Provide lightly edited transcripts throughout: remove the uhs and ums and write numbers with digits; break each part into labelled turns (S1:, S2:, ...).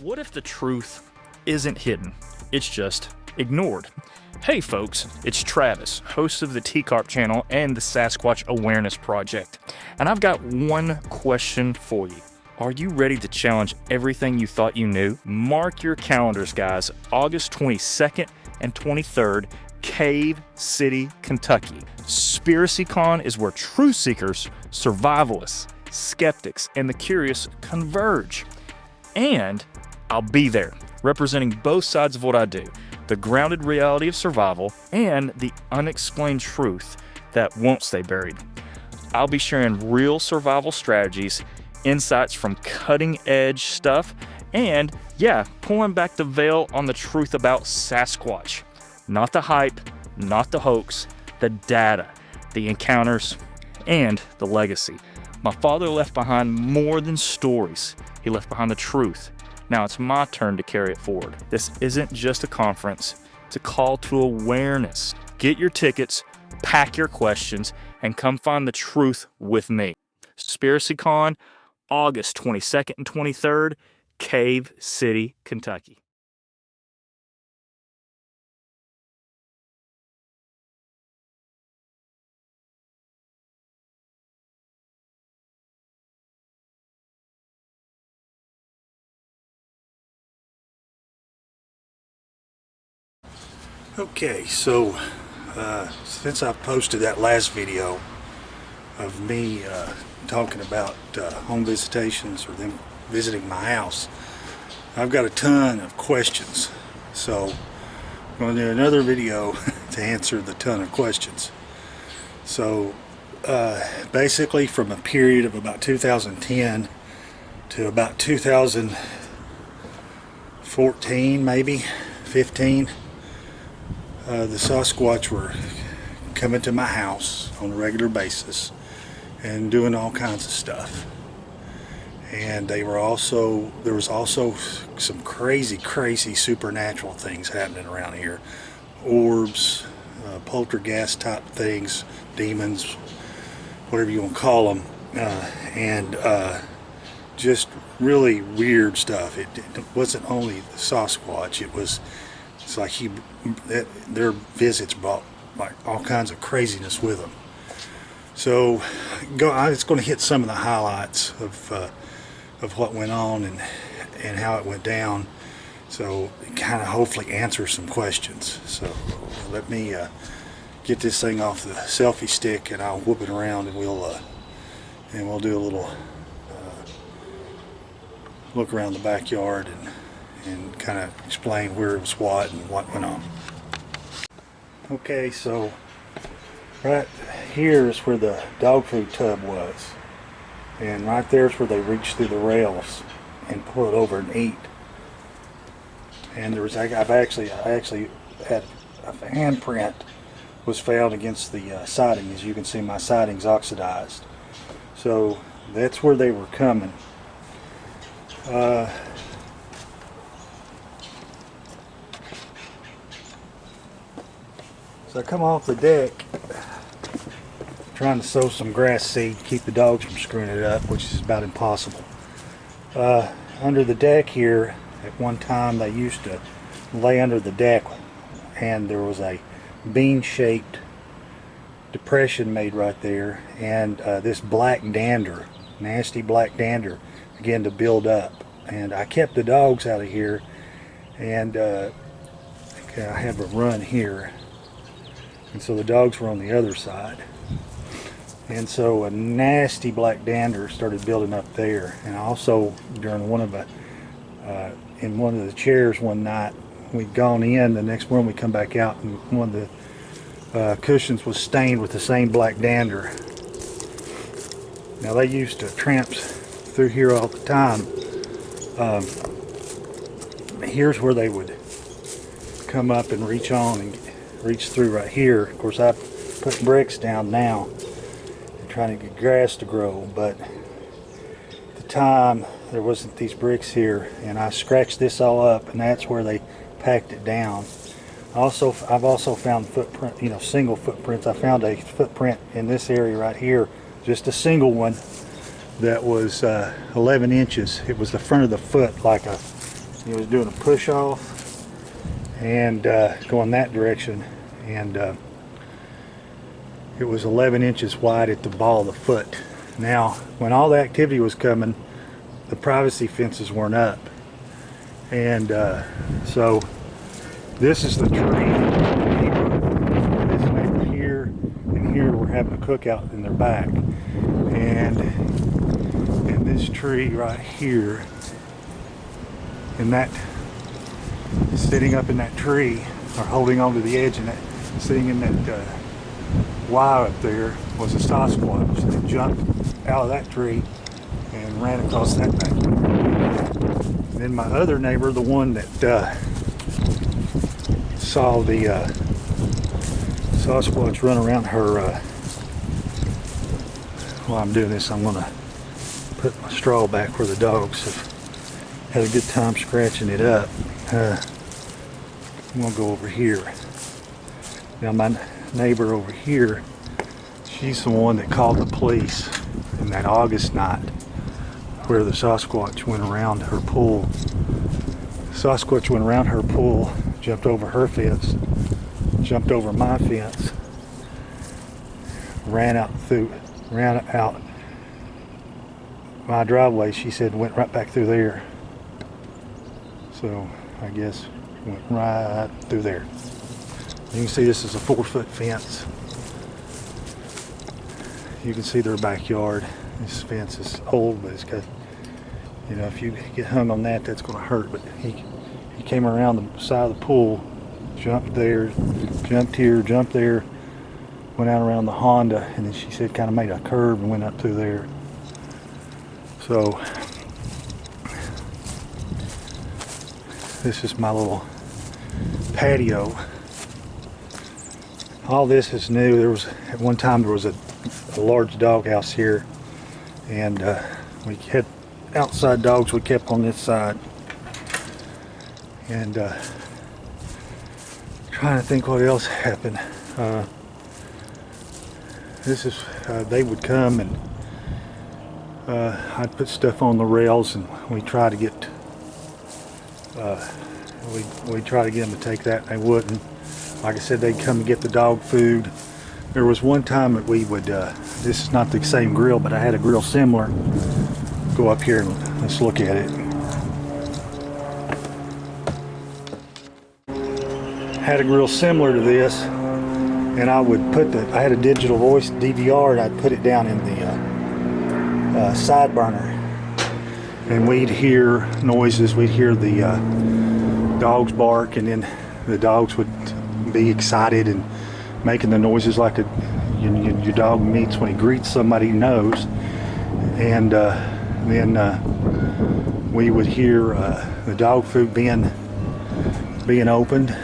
S1: What if the truth isn't hidden? It's just ignored. Hey folks, it's Travis, host of the T-Carp channel and the Sasquatch Awareness Project. And I've got one question for you. Are you ready to challenge everything you thought you knew? Mark your calendars, guys. August 22nd and 23rd, Cave City, Kentucky. SpiracyCon is where truth seekers, survivalists, skeptics, and the curious converge. And I'll be there, representing both sides of what I do, the grounded reality of survival and the unexplained truth that won't stay buried. I'll be sharing real survival strategies, insights from cutting-edge stuff, and pulling back the veil on the truth about Sasquatch. Not the hype, not the hoax, the data, the encounters, and the legacy. My father left behind more than stories. He left behind the truth. Now it's my turn to carry it forward. This isn't just a conference, it's a call to awareness. Get your tickets, pack your questions, and come find the truth with me. SpiracyCon, August 22nd and 23rd, Cave City, Kentucky.
S2: Okay, so since I posted that last video of me talking about home visitations or them visiting my house, I've got a ton of questions. So I'm going to do another video to answer the ton of questions. So basically from a period of about 2010 to about 2014, maybe 15, the Sasquatch were coming to my house on a regular basis and doing all kinds of stuff. And there was also some crazy supernatural things happening around here. Orbs, poltergeist type things, demons, whatever you want to call them, and just really weird stuff. It wasn't only the Sasquatch, it's like their visits brought like all kinds of craziness with them. So I was going to hit some of the highlights of what went on and how it went down, so kind of hopefully answer some questions. So let me get this thing off the selfie stick and I'll whoop it around and we'll do a little look around the backyard and kind of explain where it was what and what went on. Okay, so right here is where the dog food tub was, and right there is where they reach through the rails and pull it over and eat. And there was I actually had a handprint was found against the siding. As you can see, my siding's oxidized, so that's where they were coming. So I come off the deck trying to sow some grass seed, keep the dogs from screwing it up, which is about impossible. Under the deck here, at one time they used to lay under the deck, and there was a bean-shaped depression made right there, and this black dander, nasty black dander, began to build up. And I kept the dogs out of here, and I have a run here. And so the dogs were on the other side, and so a nasty black dander started building up there. And also during in one of the chairs one night, we'd gone in, the next morning we come back out and one of the cushions was stained with the same black dander. Now they used to tramp through here all the time. Here's where they would come up and reach on and reach through right here. Of course, I put bricks down now and trying to get grass to grow, but at the time there wasn't these bricks here, and I scratched this all up, and that's where they packed it down. I've also found footprint, single footprints. I found a footprint in this area right here, just a single one that was 11 inches. It was the front of the foot, like a He was doing a push off and going that direction, and it was 11 inches wide at the ball of the foot. Now, when all the activity was coming, the privacy fences weren't up, and so this is the tree. This neighbor here and here were having a cookout in their back, and this tree right here, and that sitting up in that tree, or holding onto the edge, and that sitting in that Y up there was a Sasquatch that jumped out of that tree and ran across that backyard. Then my other neighbor, the one that saw the Sasquatch run around her, while I'm doing this, I'm going to put my straw back where the dogs have had a good time scratching it up. I'm going to go over here. Now my neighbor over here, she's the one that called the police in that August night where the Sasquatch went around her pool. Sasquatch went around her pool, jumped over her fence, jumped over my fence, ran out my driveway. She said went right back through there. So I guess went right through there. You can see this is a 4-foot fence. You can see their backyard. This fence is old, but it's got, you know, if you get hung on that, that's going to hurt. But he came around the side of the pool, jumped there, jumped here, jumped there, went out around the Honda, and then she said kind of made a curve and went up through there. So this is my little patio. All this is new. There was, at one time, there was a large dog house here, and we had outside dogs we kept on this side. And trying to think what else happened. This is, they would come and I'd put stuff on the rails, and we try to get we try to get them to take that, and they wouldn't. Like I said, they'd come and get the dog food. There was one time that we would, this is not the same grill, but I had a grill similar. Go up here and let's look at it. Had a grill similar to this, and I would put I had a digital voice DVR, and I'd put it down in the side burner. And we'd hear noises, we'd hear the dogs bark, and then the dogs would be excited and making the noises like your dog meets when he greets somebody he knows. And then we would hear the dog food being opened.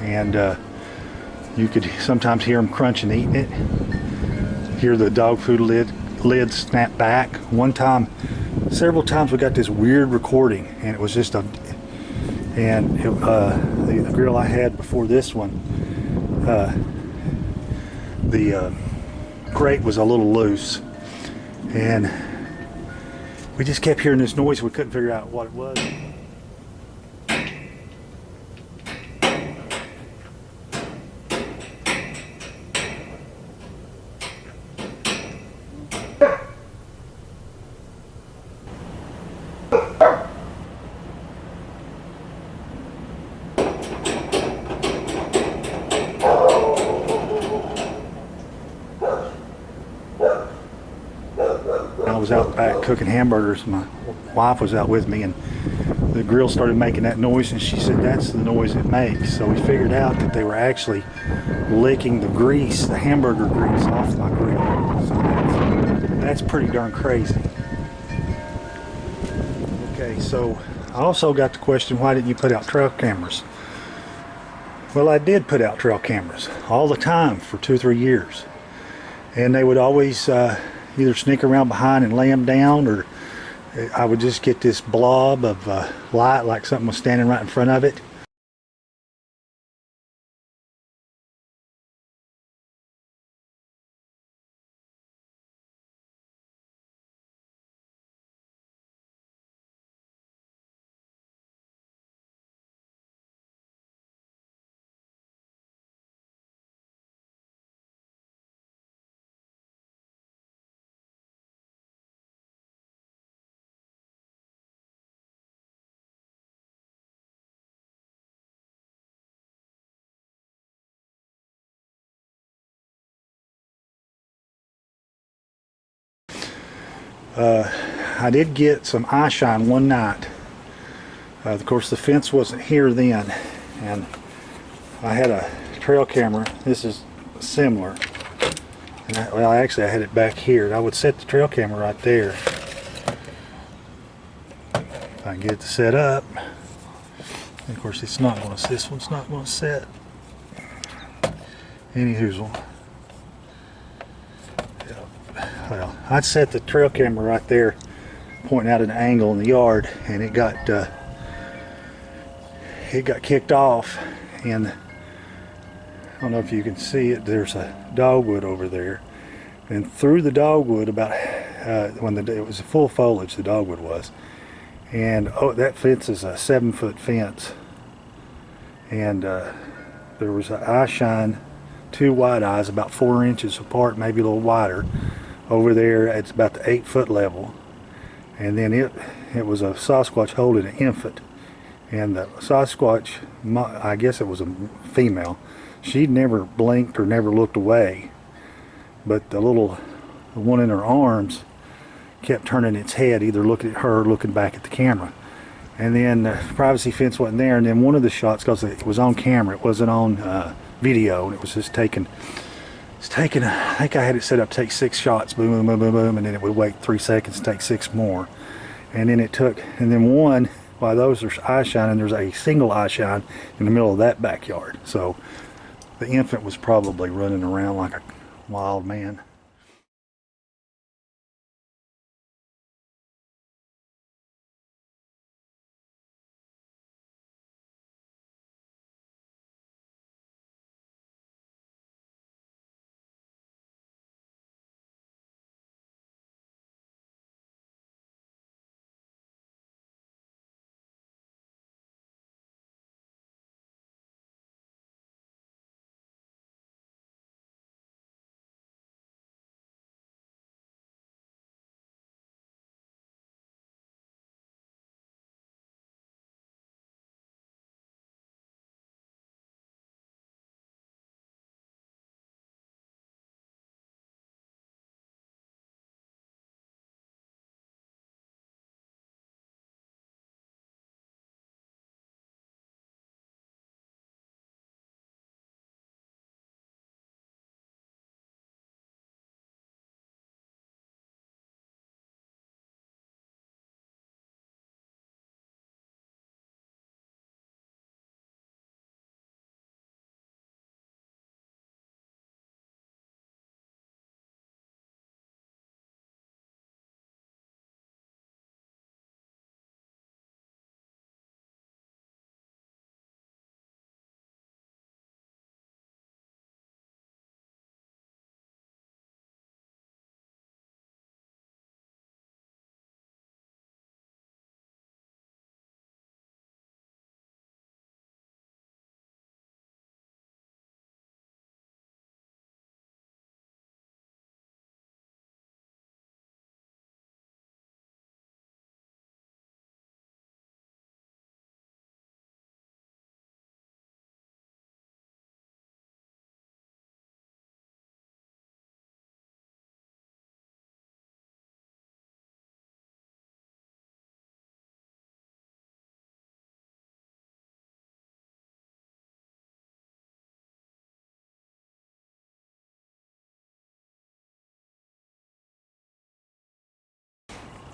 S2: And you could sometimes hear them crunching, eating it. Hear the dog food lid snap back. One time, several times, we got this weird recording, and it was just the grill I had before this one, the grate was a little loose, and we just kept hearing this noise. We couldn't figure out what it was. was out back cooking hamburgers. My wife was out with me, and the grill started making that noise, and she said that's the noise it makes. So we figured out that they were actually licking the grease, the hamburger grease, off my grill. So that's pretty darn crazy. Okay, so I also got the question, why didn't you put out trail cameras? Well, I did put out trail cameras all the time for 2 or 3 years, and they would always either sneak around behind and lay them down, or I would just get this blob of light like something was standing right in front of it. I did get some eye shine one night. Of course, the fence wasn't here then, and I had a trail camera. This is similar. And well, actually, I had it back here. And I would set the trail camera right there. If I can get it to set up. And of course, it's not going to. This one's not going to set. Anywho, well, I'd set the trail camera right there, pointing out at an angle in the yard, and it got kicked off, and I don't know if you can see it. There's a dogwood over there, and through the dogwood, about when it was full foliage, the dogwood was, and that fence is a 7-foot fence, and there was an eye shine, 2 white eyes about 4 inches apart, maybe a little wider. Over there, it's about the 8-foot level, and then it was a Sasquatch holding an infant, and the Sasquatch, I guess it was a female, she'd never blinked or never looked away, but the one in her arms kept turning its head, either looking at her or looking back at the camera. And then the privacy fence wasn't there, and then one of the shots, because it was on camera, it wasn't on video, and it was just taken. I think I had it set up to take 6 shots, boom, boom, boom, boom, boom, and then it would wait 3 seconds and take 6 more. And then one, while those are eye shining, there's a single eye shine in the middle of that backyard. So the infant was probably running around like a wild man.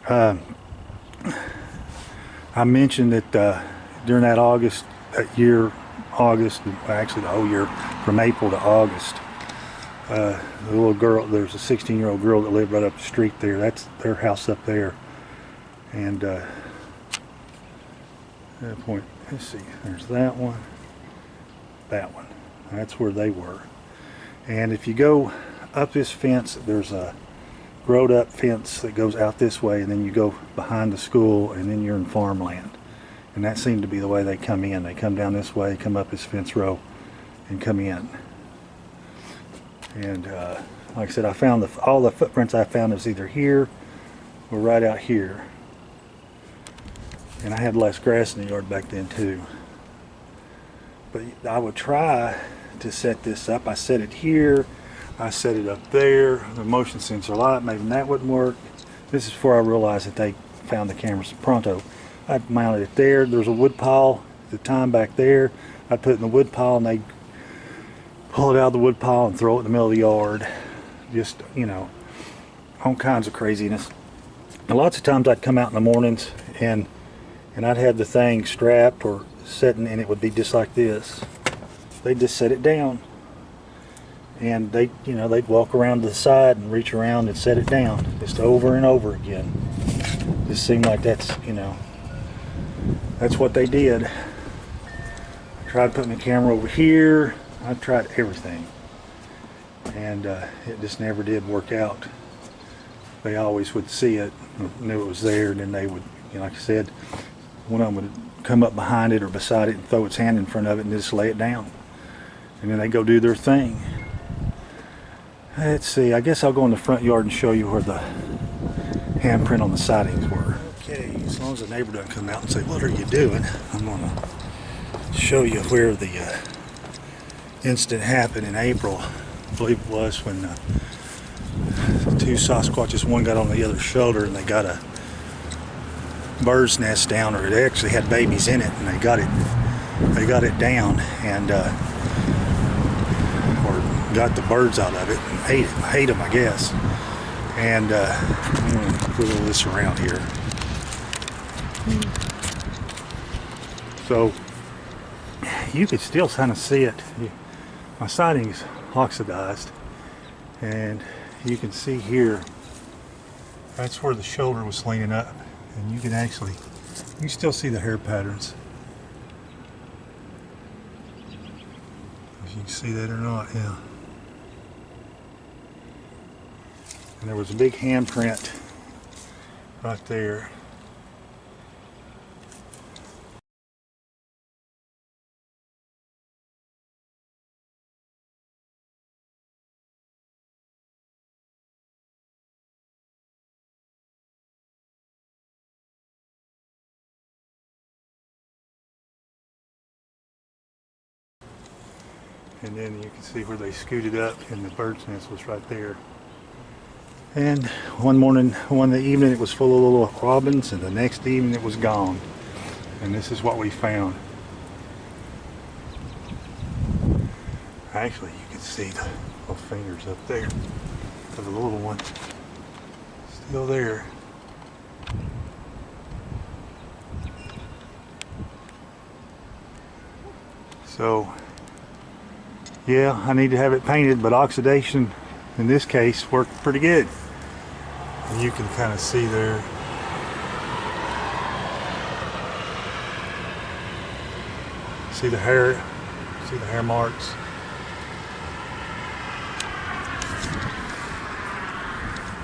S2: I mentioned that during that August, actually the whole year, from April to August, the little girl, there's a 16-year-old girl that lived right up the street there. That's their house up there. And at that point, let's see, there's that one. That's where they were. And if you go up this fence, there's a growed up fence that goes out this way, and then you go behind the school, and then you're in farmland. And that seemed to be the way they come in. They come down this way, come up this fence row, and come in. And like I said, I found all the footprints I found was either here or right out here. And I had less grass in the yard back then too. But I would try to set this up. I set it here. I set it up there. The motion sensor light, maybe that wouldn't work. This is before I realized that they found the cameras pronto. I'd mounted it there. There's a wood pile at the time back there. I'd put it in the wood pile, and they'd pull it out of the wood pile and throw it in the middle of the yard. Just, you know, all kinds of craziness. And lots of times I'd come out in the mornings and I'd have the thing strapped or sitting, and it would be just like this. They'd just set it down. And they'd walk around to the side and reach around and set it down, just over and over again. Just seemed like that's what they did. I tried putting the camera over here. I tried everything, and it just never did work out. They always would see it, knew it was there, and then they would, like I said, one of them would come up behind it or beside it and throw its hand in front of it and just lay it down. And then they go do their thing. Let's see, I guess I'll go in the front yard and show you where the handprint on the sidings were. Okay, as long as the neighbor doesn't come out and say, "What are you doing?" I'm going to show you where the incident happened in April. I believe it was when the two Sasquatches, one got on the other's shoulder, and they got a bird's nest down, or it actually had babies in it, and they got it down, and or got the birds out of it and ate them, I guess. And I'm going to put all this around here. So you could still kind of see it. My siding's oxidized, and you can see here, that's where the shoulder was leaning up, and you can still see the hair patterns. If you can see that or not, yeah. And there was a big handprint right there. And then you can see where they scooted up, and the bird's nest was right there. And one evening it was full of little robins, and the next evening it was gone. And this is what we found. Actually, you can see the little fingers up there of the little one still there. So yeah, I need to have it painted, but oxidation in this case worked pretty good. And you can kind of see there. See the hair marks.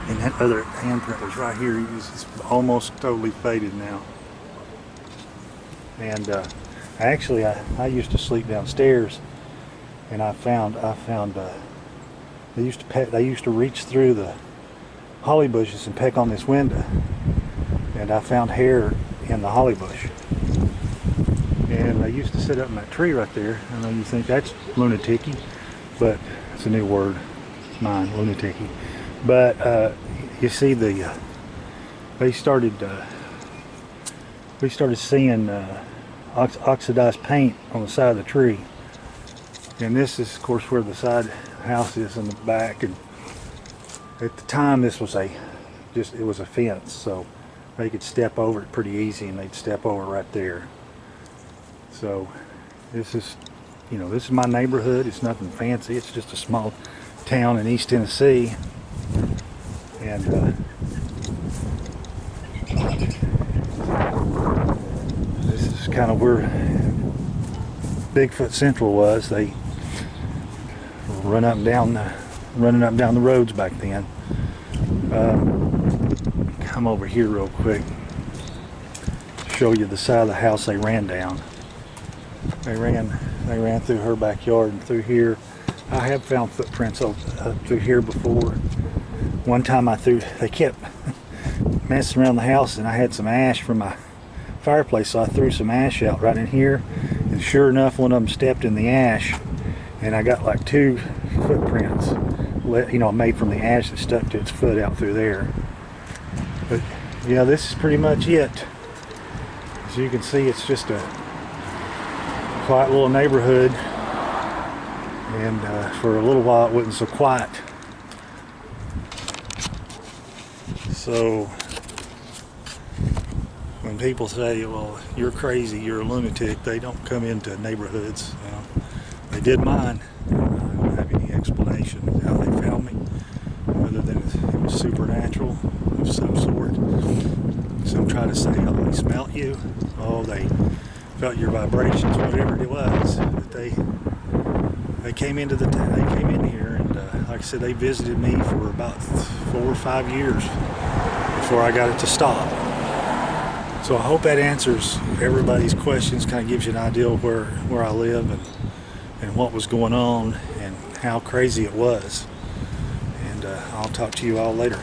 S2: And that other handprint was right here. It's almost totally faded now. And actually, I used to sleep downstairs, and I found they used to reach through the holly bushes and peck on this window, and I found hair in the holly bush. And I used to sit up in that tree right there. I know you think that's lunatic-y, but it's a new word, mine, lunatic-y. But you see we started seeing oxidized paint on the side of the tree. And this is, of course, where the side house is in the back. And at the time, this was it was a fence. So they could step over it pretty easy, and they'd step over right there. So this is, you know, this is my neighborhood. It's nothing fancy. It's just a small town in East Tennessee, and this is kind of where Bigfoot Central was. They were running up and down the roads back then. Come over here real quick to show you the side of the house they ran down. They ran through her backyard and through here. I have found footprints through here before. One time they kept messing around the house, and I had some ash from my fireplace, so I threw some ash out right in here, and sure enough, one of them stepped in the ash, and I got like 2 footprints, you know, made from the ash that stuck to its foot out through there. But yeah, this is pretty much it. As you can see, it's just a quiet little neighborhood, and for a little while it wasn't so quiet. So when people say, well, you're crazy, you're a lunatic, they don't come into neighborhoods. They did mine. I don't have any explanation how they found me, other than it was supernatural of some sort. Some try to say, oh, they smelt you, oh, they felt your vibrations, whatever it was. But they came into they came in here, and like I said, they visited me for about 4 or 5 years before I got it to stop. So I hope that answers everybody's questions, kind of gives you an idea of where I live and what was going on and how crazy it was. And I'll talk to you all later.